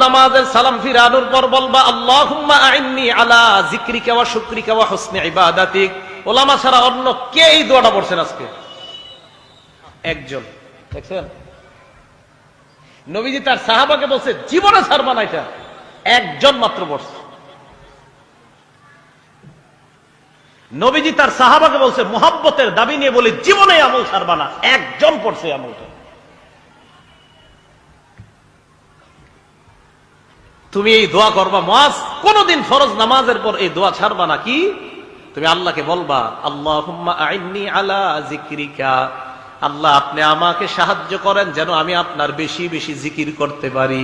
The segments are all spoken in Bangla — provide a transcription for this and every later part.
নামাজের সালাম ফিরানোর পর বলবা আল্লাহুম্মা আইন্নি আলা যিকরিকা ওয়া শুকরিকা ওয়া হুসনি ইবাদাতিক। ওলামা ছাড়া অন্য কে এই দোয়াটা পড়ছেন আজকে? একজন। দেখছেন, নবীজি তার সাহাবাকে বলছে জীবনে ছাড়বা না, এটা একজন মাত্র পড়ছে। নবীজি তার সাহাবাকে বলছে মুহাব্বতের দাবি নিয়ে বলে জীবনে আমল ছাড়বা না, একজন পড়ছে আমলটা। তুমি এই দোয়া করবা মুআজ, কোনদিন ফরজ নামাজের পর এই দোয়া ছাড়বা না। কি? তুমি আল্লাহকে বলবা আল্লাহুম্মা আইন্নি আলা যিকরিকা, আল্লাহ আপনি আমাকে সাহায্য করেন যেন আমি আপনার বেশি বেশি জিকির করতে পারি।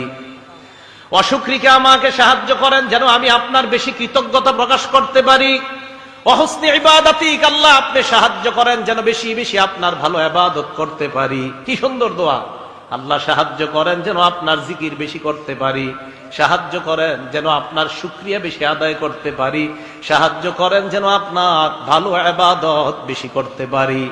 ওয়া শুকরিকা, আমাকে সাহায্য করেন যেন আমি আপনার বেশি কৃতজ্ঞতা প্রকাশ করতে পারি। ওয়া হুসনি ইবাদাতিক, আল্লাহ আপনি সাহায্য করেন যেন বেশি বেশি আপনার ভালো ইবাদত করতে পারি। কি সুন্দর দোয়া! আল্লাহ সাহায্য করেন যেন আপনার জিকির বেশি করতে পারি, সাহায্য করেন যেন আপনার শুকরিয়া বেশি আদায় করতে পারি, সাহায্য করেন যেন আপনার ভালো ইবাদত বেশি করতে পারি।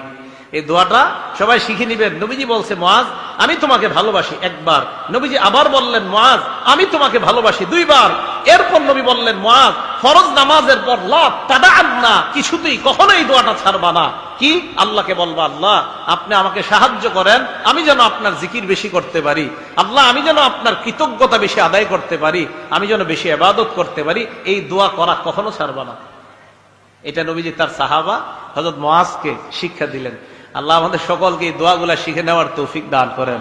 এই দোয়াটা সবাই শিখে নিবেন। নবীজি বলছে মুআজ আমি তোমাকে ভালোবাসি একবার, নবীজি আবার বললেন মুআজ আমি তোমাকে ভালোবাসি দুইবার। এরপর নবী বললেন মুআজ ফরজ নামাজের পর লা তাদাআন্না, কিছুতেই কখনো এই দোয়াটা ছাড়বা না। কি? আল্লাহকে বলবা আল্লাহ আপনি আমাকে সাহায্য করেন আমি যেন আপনার জিকির বেশি করতে পারি, আল্লাহ আমি যেন আপনার কৃতজ্ঞতা বেশি আদায় করতে পারি, আমি যেন বেশি ইবাদত করতে পারি। এই দোয়া করা কখনো ছাড়বা না। এটা নবীজি তার সাহাবা হযরত মুআজকে শিক্ষা দিলেন। আল্লাহ আমাদের সকলকে এই দোয়াগুলা শিখে নেওয়ার তৌফিক দান করেন।